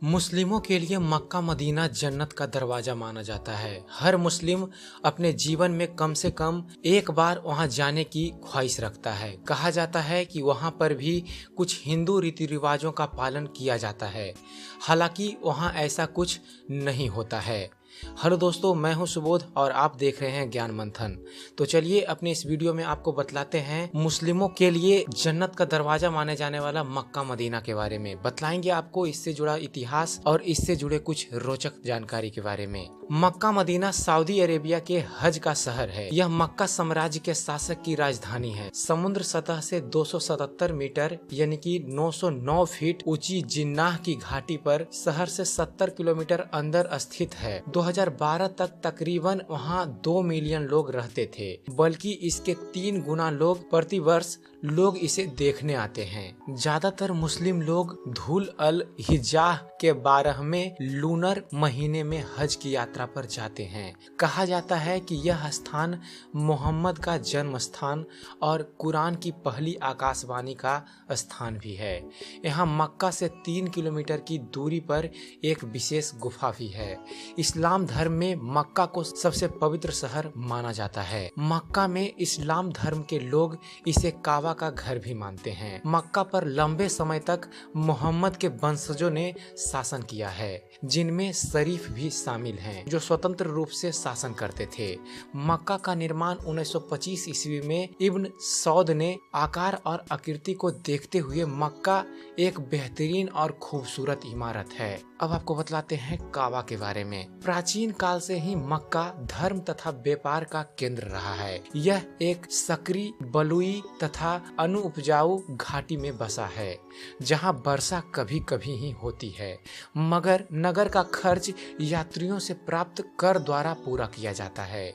मुस्लिमों के लिए मक्का मदीना जन्नत का दरवाजा माना जाता है। हर मुस्लिम अपने जीवन में कम से कम एक बार वहां जाने की ख्वाहिश रखता है। कहा जाता है कि वहां पर भी कुछ हिंदू रीति रिवाजों का पालन किया जाता है, हालांकि वहां ऐसा कुछ नहीं होता है। हेलो दोस्तों, मैं हूं सुबोध और आप देख रहे हैं ज्ञान मंथन। तो चलिए अपने इस वीडियो में आपको बतलाते हैं मुस्लिमों के लिए जन्नत का दरवाजा माने जाने वाला मक्का मदीना के बारे में। बतलाएंगे आपको इससे जुड़ा इतिहास और इससे जुड़े कुछ रोचक जानकारी के बारे में। मक्का मदीना सऊदी अरेबिया के हज का शहर है। यह मक्का साम्राज्य के शासक की राजधानी है। समुद्र सतह से 277 मीटर यानी कि 909 फीट ऊंची जिन्नाह की घाटी पर शहर से 70 किलोमीटर अंदर स्थित है। 2012 तक तकरीबन वहां 2 मिलियन लोग रहते थे, बल्कि इसके 3 गुना लोग प्रतिवर्ष लोग इसे देखने आते हैं। ज्यादातर मुस्लिम लोग धुल अल हिज्जाह के 12वें लूनर महीने में हज की यात्रा पर जाते हैं। कहा जाता है कि यह स्थान मोहम्मद का जन्म स्थान और कुरान की पहली आकाशवाणी का स्थान भी है। यहाँ मक्का से 3 किलोमीटर की दूरी पर एक विशेष गुफा भी है। इस्लाम धर्म में मक्का को सबसे पवित्र शहर माना जाता है। मक्का में इस्लाम धर्म के लोग इसे काबा का घर भी मानते हैं। मक्का पर लंबे समय तक मोहम्मद के वंशजों ने शासन किया है, जिनमें शरीफ भी शामिल हैं, जो स्वतंत्र रूप से शासन करते थे। मक्का का निर्माण 1925 ईस्वी में इब्न सौद ने आकार और आकृति को देखते हुए मक्का एक बेहतरीन और खूबसूरत इमारत है। अब आपको बतलाते हैं काबा के बारे में। प्राचीन काल से ही मक्का धर्म तथा व्यापार का केंद्र रहा है। यह एक सक्रिय बलुई तथा अनुपजाऊ घाटी में बसा है, जहां वर्षा कभी कभी ही होती है, मगर नगर का खर्च यात्रियों से प्राप्त कर द्वारा पूरा किया जाता है।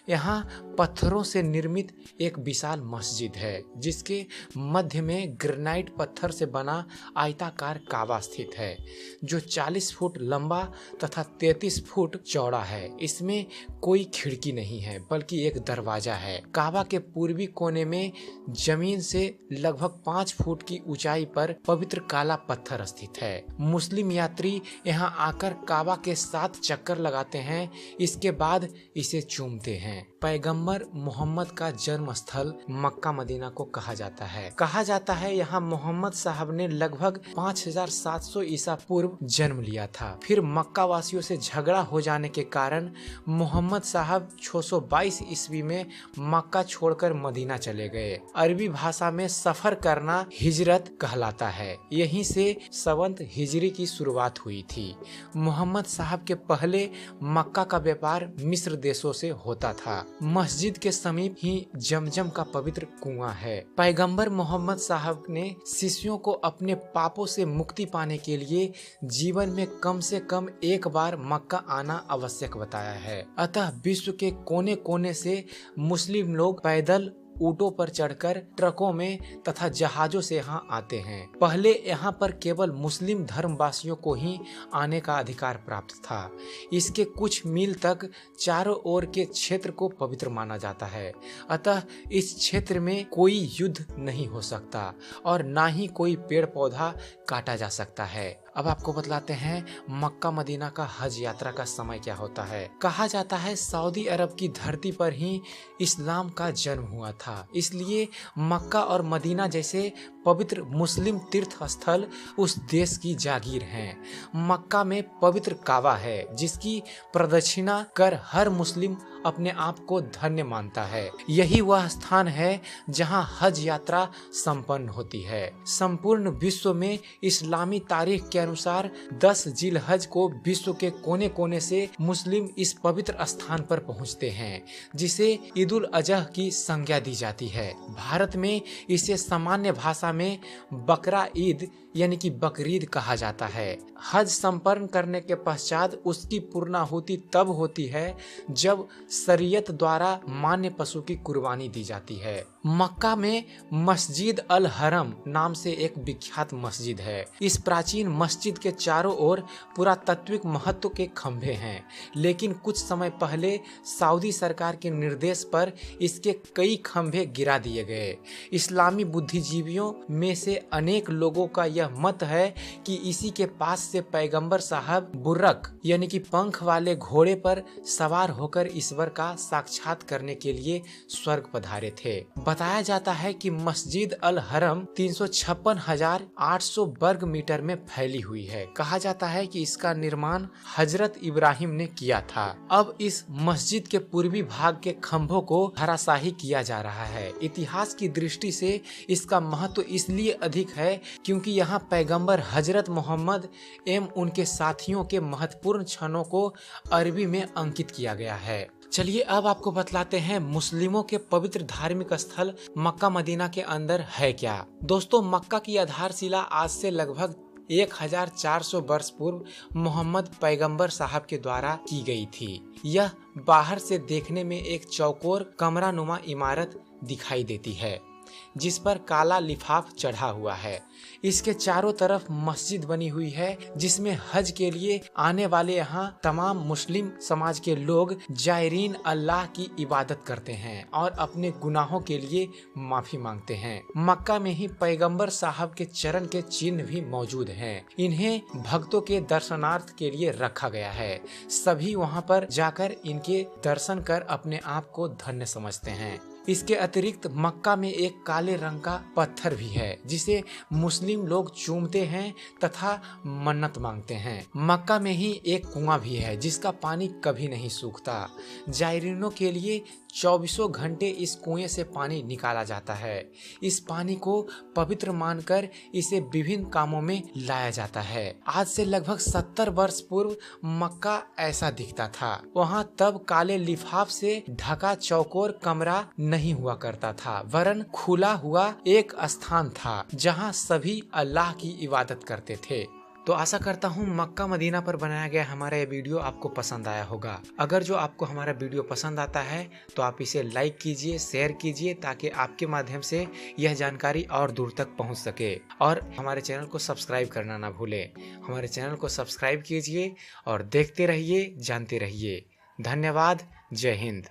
यहाँ पत्थरों से निर्मित एक विशाल मस्जिद है, जिसके मध्य में ग्रेनाइट पत्थर से बना आयताकार काबा स्थित है, जो 40 फुट लंबा तथा 33 फुट चौड़ा है। इसमें कोई खिड़की नहीं है, बल्कि एक दरवाजा है। काबा के पूर्वी कोने में जमीन से लगभग 5 फुट की ऊंचाई पर पवित्र काला पत्थर स्थित है। मुस्लिम यात्री यहाँ आकर काबा के 7 चक्कर लगाते हैं, इसके बाद इसे चूमते हैं। पैगंबर मोहम्मद का जन्म स्थल मक्का मदीना को कहा जाता है। कहा जाता है यहाँ मोहम्मद साहब ने लगभग 5700 ईसा पूर्व जन्म लिया था। फिर मक्का वासियों से झगड़ा हो जाने के कारण मोहम्मद साहब 622 ईस्वी में मक्का छोड़कर मदीना चले गए। अरबी भाषा में सफर करना हिजरत कहलाता है। यहीं से संवत हिजरी की शुरुआत हुई थी। मोहम्मद साहब के पहले मक्का का व्यापार मिस्र देशों से होता था। मस्जिद के समीप ही जमजम का पवित्र कुआं है। पैगंबर मोहम्मद साहब ने शिष्यों को अपने पापों से मुक्ति पाने के लिए जीवन में कम से कम एक बार मक्का आना आवश्यक बताया है। अतः विश्व के कोने कोने से मुस्लिम लोग पैदल, ऊँटों पर चढ़कर, ट्रकों में तथा जहाजों से यहाँ आते हैं। पहले यहाँ पर केवल मुस्लिम धर्मवासियों को ही आने का अधिकार प्राप्त था। इसके कुछ मील तक चारों ओर के क्षेत्र को पवित्र माना जाता है। अतः इस क्षेत्र में कोई युद्ध नहीं हो सकता और ना ही कोई पेड़ पौधा काटा जा सकता है। अब आपको बतलाते हैं मक्का मदीना का हज यात्रा का समय क्या होता है। कहा जाता है सऊदी अरब की धरती पर ही इस्लाम का जन्म हुआ था, इसलिए मक्का और मदीना जैसे पवित्र मुस्लिम तीर्थ स्थल उस देश की जागीर हैं। मक्का में पवित्र काबा है, जिसकी प्रदक्षिणा कर हर मुस्लिम अपने आप को धन्य मानता है। यही वह स्थान है जहां हज यात्रा संपन्न होती है। संपूर्ण विश्व में इस्लामी तारीख के अनुसार 10 जिलहज को विश्व के कोने कोने से मुस्लिम इस पवित्र स्थान पर पहुंचते हैं, जिसे ईद उल अजहा की संज्ञा दी जाती है। भारत में इसे सामान्य भाषा में बकरा ईद यानी कि बकरीद कहा जाता है। हज संपन्न करने के पश्चात उसकी पूर्णाहुति तब होती है जब शरीयत द्वारा मान्य पशु की कुर्बानी दी जाती है। मक्का में मस्जिद अल हरम नाम से एक विख्यात मस्जिद है। इस प्राचीन मस्जिद के चारों ओर पुरातात्विक महत्व के खंभे हैं, लेकिन कुछ समय पहले सऊदी सरकार के निर्देश पर इसके कई खंभे गिरा दिए गए। इस्लामी बुद्धिजीवियों में से अनेक लोगों का यह यह मत है कि इसी के पास से पैगंबर साहब बुर्रक यानी कि पंख वाले घोड़े पर सवार होकर ईश्वर का साक्षात करने के लिए स्वर्ग पधारे थे। बताया जाता है कि मस्जिद अल हरम 356,800 वर्ग मीटर में फैली हुई है। कहा जाता है कि इसका निर्माण हजरत इब्राहिम ने किया था। अब इस मस्जिद के पूर्वी भाग के खंभों को धराशाही किया जा रहा है। इतिहास की दृष्टि से इसका महत्व इसलिए अधिक है क्योंकि यहाँ पैगंबर हजरत मोहम्मद एवं उनके साथियों के महत्वपूर्ण क्षणों को अरबी में अंकित किया गया है। चलिए अब आपको बतलाते हैं मुस्लिमों के पवित्र धार्मिक स्थल मक्का मदीना के अंदर है क्या। दोस्तों, मक्का की आधारशिला आज से लगभग 1400 वर्ष पूर्व मोहम्मद पैगंबर साहब के द्वारा की गई थी। यह बाहर से देखने में एक चौकोर कमरानुमा इमारत दिखाई देती है जिस पर काला लिफाफ चढ़ा हुआ है। इसके चारों तरफ मस्जिद बनी हुई है जिसमें हज के लिए आने वाले यहाँ तमाम मुस्लिम समाज के लोग जायरीन अल्लाह की इबादत करते हैं और अपने गुनाहों के लिए माफी मांगते हैं। मक्का में ही पैगंबर साहब के चरण के चिन्ह भी मौजूद हैं। इन्हें भक्तों के दर्शनार्थ के लिए रखा गया है। सभी वहाँ पर जाकर इनके दर्शन कर अपने आप को धन्य समझते हैं। इसके अतिरिक्त मक्का में एक काले रंग का पत्थर भी है जिसे मुस्लिम लोग चूमते हैं तथा मन्नत मांगते हैं। मक्का में ही एक कुआं भी है जिसका पानी कभी नहीं सूखता। जायरीनों के लिए 24 घंटे इस कुएं से पानी निकाला जाता है। इस पानी को पवित्र मानकर इसे विभिन्न कामों में लाया जाता है। आज से लगभग 70 वर्ष पूर्व मक्का ऐसा दिखता था। वहाँ तब काले लिफाफ से ढका चौकोर कमरा नहीं हुआ करता था, वरन खुला हुआ एक स्थान था जहाँ सभी अल्लाह की इबादत करते थे। तो आशा करता हूँ मक्का मदीना पर बनाया गया हमारा ये वीडियो आपको पसंद आया होगा। अगर जो आपको हमारा वीडियो पसंद आता है तो आप इसे लाइक कीजिए, शेयर कीजिए ताकि आपके माध्यम से यह जानकारी और दूर तक पहुँच सके। और हमारे चैनल को सब्सक्राइब करना ना भूलें। हमारे चैनल को सब्सक्राइब कीजिए और देखते रहिए, जानते रहिए। धन्यवाद। जय हिंद।